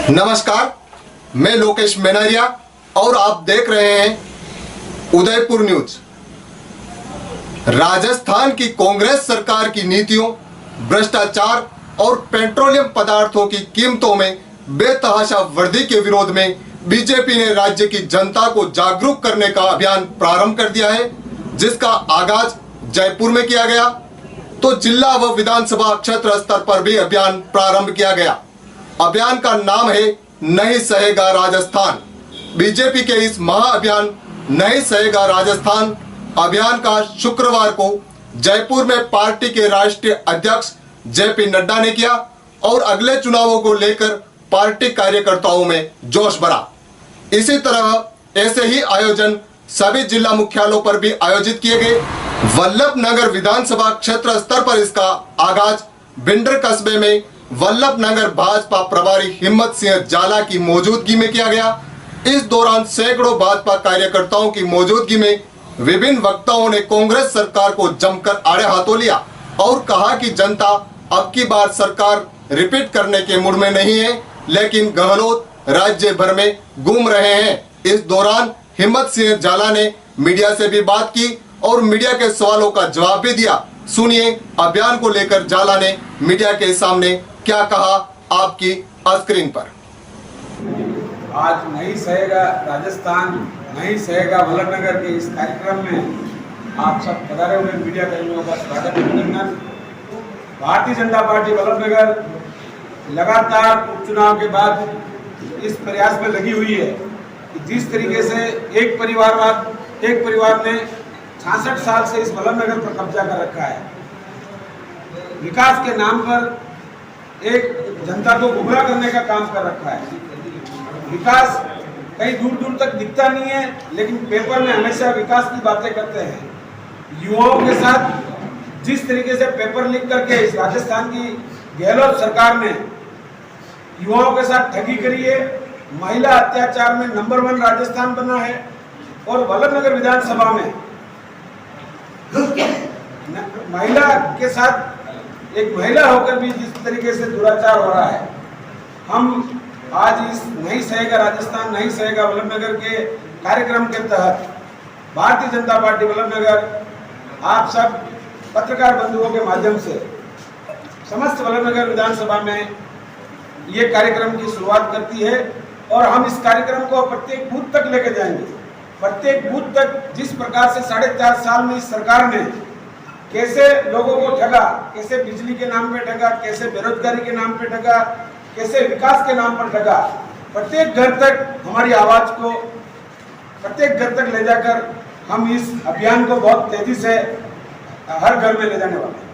नमस्कार, मैं लोकेश मेनारिया और आप देख रहे हैं उदयपुर न्यूज। राजस्थान की कांग्रेस सरकार की नीतियों, भ्रष्टाचार और पेट्रोलियम पदार्थों की कीमतों में बेतहाशा वृद्धि के विरोध में बीजेपी ने राज्य की जनता को जागरूक करने का अभियान प्रारंभ कर दिया है, जिसका आगाज जयपुर में किया गया तो जिला व विधानसभा क्षेत्र स्तर पर भी अभियान प्रारंभ किया गया। अभियान का नाम है नहीं सहेगा राजस्थान। बीजेपी के इस महाअभियान नहीं सहेगा राजस्थान अभियान का शुक्रवार को जयपुर में पार्टी के राष्ट्रीय अध्यक्ष जेपी नड्डा ने किया और अगले चुनावों को लेकर पार्टी कार्यकर्ताओं में जोश भरा। इसी तरह ऐसे ही आयोजन सभी जिला मुख्यालयों पर भी आयोजित किए गए। वल्लभ नगर विधानसभा क्षेत्र स्तर पर इसका आगाज भिंडर कस्बे में वल्लभ नगर भाजपा प्रभारी हिम्मत सिंह जाला की मौजूदगी में किया गया। इस दौरान सैकड़ों भाजपा कार्यकर्ताओं की मौजूदगी में विभिन्न वक्ताओं ने कांग्रेस सरकार को जमकर आड़े हाथों लिया और कहा कि जनता अब की बार सरकार रिपीट करने के मूड में नहीं है, लेकिन गहलोत राज्य भर में घूम रहे हैं। इस दौरान हिम्मत सिंह जाला ने मीडिया से भी बात की और मीडिया के सवालों का जवाब भी दिया। सुनिए अभियान को लेकर जाला ने मीडिया के सामने क्या कहा आपकी स्क्रीन पर। आज नहीं सहेगा राजस्थान, नहीं सहेगा वल्लभ नगर के इस कार्यक्रम में आप सब पधारे हुए मीडिया कर्मियों का स्वागत अभिनंदन। भारतीय जनता पार्टी वल्लभ नगर लगातार उपचुनाव के बाद इस प्रयास में लगी हुई है कि जिस तरीके से एक परिवार ने 66 साल से इस वल्लभ नगर पर कब्जा कर रखा है, विकास के नाम पर एक जनता को गुमराह करने का काम कर रखा है। विकास कहीं दूर दूर तक दिखता नहीं है, लेकिन पेपर में हमेशा विकास की बातें करते हैं। युवाओं के साथ जिस तरीके से पेपर लीक करके इस राजस्थान की गहलोत सरकार ने युवाओं के साथ ठगी करी है, महिला अत्याचार में नंबर 1 राजस्थान बना है और वल्लभ नगर विधानसभा में महिला के साथ एक महिला होकर भी जिस तरीके से दुराचार हो रहा है, हम आज इस नहीं सहेगा राजस्थान, नहीं सहेगा वल्लभ नगर के कार्यक्रम के तहत भारतीय जनता पार्टी वल्लभ नगर आप सब पत्रकार बंधुओं के माध्यम से समस्त वल्लभ नगर विधानसभा में ये कार्यक्रम की शुरुआत करती है और हम इस कार्यक्रम को प्रत्येक बूथ तक लेके जाएंगे। प्रत्येक बूथ तक जिस प्रकार से 4.5 साल में इस सरकार ने कैसे लोगों को ठगा, कैसे बिजली के नाम पे ठगा, कैसे बेरोजगारी के नाम पे ठगा, कैसे विकास के नाम पर ठगा, प्रत्येक घर तक हमारी आवाज को प्रत्येक घर तक ले जाकर हम इस अभियान को बहुत तेजी से हर घर में ले जाने वाले हैं।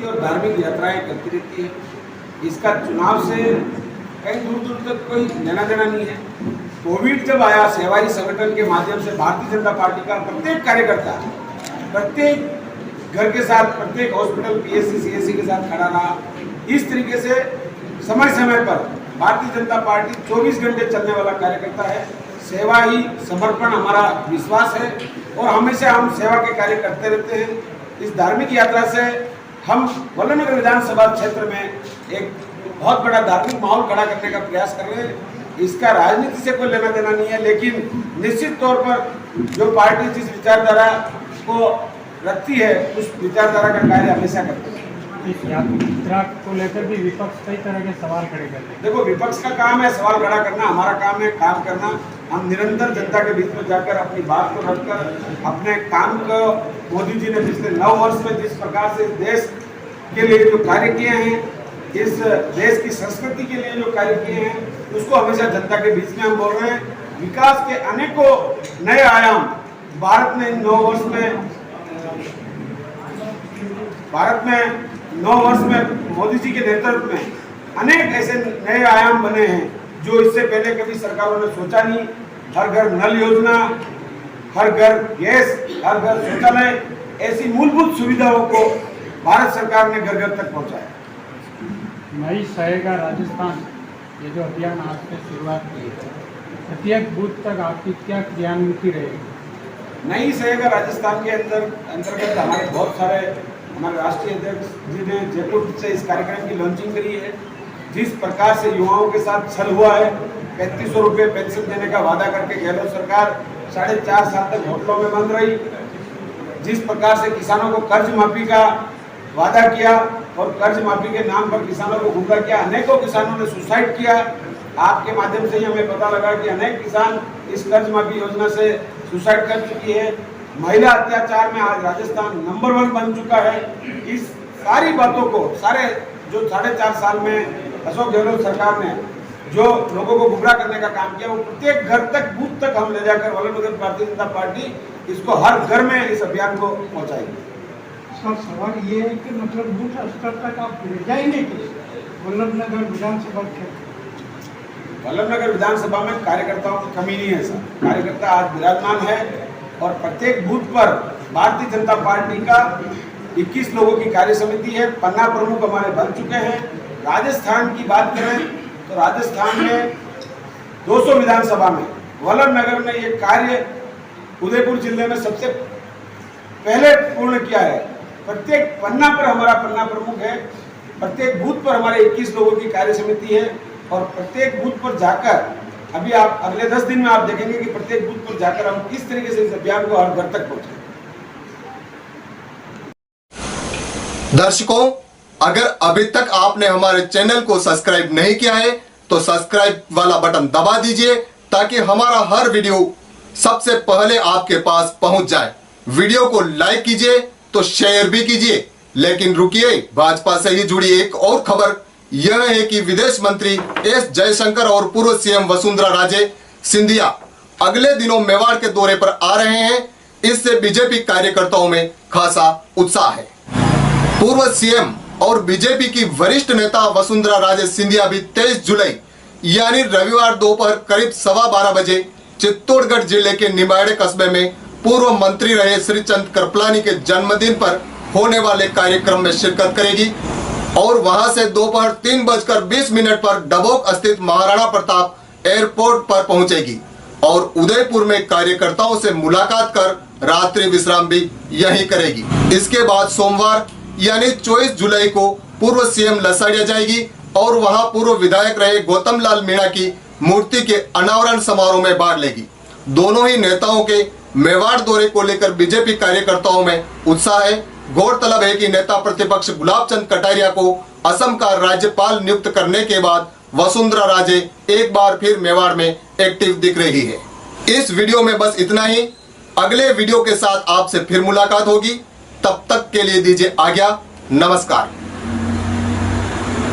और धार्मिक यात्राएं करती रहती है। इसका चुनाव से कहीं दूर दूर तक कोई लेना देना नहीं है। कोविड जब आया, सेवाई संगठन के माध्यम से भारतीय जनता पार्टी का प्रत्येक कार्यकर्ता प्रत्येक घर के साथ, प्रत्येक हॉस्पिटल, पीएससी, सीएससी के साथ खड़ा रहा। इस तरीके से समय समय पर भारतीय जनता पार्टी 24 घंटे चलने वाला कार्यकर्ता है। सेवा ही समर्पण हमारा विश्वास है और हमेशा हम सेवा के कार्य करते रहते हैं। इस धार्मिक यात्रा से हम वल्लभ नगर विधानसभा क्षेत्र में एक बहुत बड़ा धार्मिक माहौल खड़ा करने का प्रयास कर रहे हैं। इसका राजनीति से कोई लेना देना नहीं है, लेकिन निश्चित तौर पर जो पार्टी जिस विचारधारा को रखती है उस विचारधारा का कार्य हमेशा करती है। इस यात्रा को लेकर भी विपक्ष कई तरह के सवाल खड़े करते हैं। देखो, विपक्ष का काम है सवाल खड़ा करना, हमारा काम है काम करना। हम निरंतर जनता के बीच में जाकर अपनी बात को रखकर अपने काम को, मोदी जी ने पिछले 9 वर्ष में जिस प्रकार से देश के लिए जो कार्य किए हैं, इस देश की संस्कृति के लिए जो कार्य किए हैं, उसको हमेशा जनता के बीच में हम बोल रहे हैं। विकास के अनेकों नए आयाम भारत में 9 वर्ष में मोदी जी के नेतृत्व में अनेक ऐसे नए आयाम बने हैं जो इससे पहले कभी सरकारों ने सोचा नहीं। हर घर नल योजना, हर घर गैस, हर घर शौचालय, ऐसी मूलभूत सुविधाओं को भारत सरकार ने घर घर तक पहुंचाया। नहीं सहेगा राजस्थान, ये जो अभियान आज से शुरुआत की है, प्रत्येक बूथ तक आपकी क्या क्रियान्विति रहेगी? नहीं सहेगा राजस्थान के अंतर्गत हमारे बहुत सारे हमारे राष्ट्रीय अध्यक्ष जी ने जयपुर से इस कार्यक्रम की लॉन्चिंग करी है। जिस प्रकार से युवाओं के साथ छल हुआ है, 3500 रुपये पेंशन देने का वादा करके गहलोत सरकार 4.5 साल तक होटलों में बंद रही। जिस प्रकार से किसानों को कर्ज माफी का वादा किया और कर्ज माफी के नाम पर किसानों को गुमराह किया, अनेकों किसानों ने सुसाइड किया। आपके माध्यम से ही हमें पता लगा कि अनेक किसान इस कर्ज माफी योजना से सुसाइड कर चुकी है। महिला अत्याचार में आज राजस्थान नंबर 1 बन चुका है। इस सारी बातों को जो 4.5 साल में अशोक गहलोत सरकार ने जो लोगों को गुमराह करने का काम किया, वो प्रत्येक घर तक, बूथ तक हम ले जाकर वल्लभनगर भारतीय जनता पार्टी इसको हर घर में इस अभियान को पहुंचाएगी। सर, सवाल ये है कि मतलब बूथ स्तर तक आप ले जाएंगे कि वल्लभनगर विधानसभा क्षेत्र? वल्लभनगर विधानसभा में कार्यकर्ताओं की कमी नहीं है सर। कार्यकर्ता आज विराजमान है और प्रत्येक बूथ पर भारतीय जनता पार्टी का 21 लोगों की कार्य समिति है। पन्ना प्रमुख हमारे बन चुके हैं। राजस्थान की बात करें तो राजस्थान में 200 विधानसभा में वल्लभनगर ने ये कार्य उदयपुर जिले में सबसे पहले पूर्ण किया है। प्रत्येक पन्ना पर हमारा पन्ना प्रमुख है, प्रत्येक बूथ पर हमारे 21 लोगों की कार्य समिति है और प्रत्येक बूथ पर जाकर अभी आप अगले 10 दिन में आप देखेंगे कि प्रत्येक बूथ पर जाकर हम किस तरीके से इस अभियान को हर घर तक पहुंचाएं। दर्शकों, अगर अभी तक आपने हमारे चैनल को सब्सक्राइब नहीं किया है तो सब्सक्राइब वाला बटन दबा दीजिए ताकि हमारा हर वीडियो सबसे पहले आपके पास पहुंच जाए। वीडियो को लाइक कीजिए तो शेयर भी कीजिए। लेकिन रुकिए, भाजपा से ही जुड़ी एक और खबर यह है कि विदेश मंत्री एस जयशंकर और पूर्व सीएम वसुंधरा राजे सिंधिया अगले दिनों मेवाड़ के दौरे पर आ रहे हैं। इससे बीजेपी कार्यकर्ताओं में खासा उत्साह है। पूर्व सीएम और बीजेपी की वरिष्ठ नेता वसुंधरा राजे सिंधिया भी 23 जुलाई यानी रविवार दोपहर करीब 12:15 बजे चित्तौड़गढ़ जिले के निमाड़े कस्बे में पूर्व मंत्री रहे श्री चंद कृपलानी के जन्मदिन पर होने वाले कार्यक्रम में शिरकत करेगी और वहां से दोपहर 3:20 पर डबोक स्थित महाराणा प्रताप एयरपोर्ट पर पहुंचेगी और उदयपुर में कार्यकर्ताओं से मुलाकात कर रात्रि विश्राम भी यहीं करेगी। इसके बाद सोमवार यानी 24 जुलाई को पूर्व सीएम लसाड़िया जाएगी और वहां पूर्व विधायक रहे गौतम लाल मीणा की मूर्ति के अनावरण समारोह में भाग लेगी। दोनों ही नेताओं के मेवाड़ दौरे को लेकर बीजेपी कार्यकर्ताओं में उत्साह है। गौरतलब है कि नेता प्रतिपक्ष गुलाब चंद कटारिया को असम का राज्यपाल नियुक्त करने के बाद वसुंधरा राजे एक बार फिर मेवाड़ में एक्टिव दिख रही है। इस वीडियो में बस इतना ही। अगले वीडियो के साथ आपसे फिर मुलाकात होगी। तब तक के लिए दीजिए आज्ञा। नमस्कार।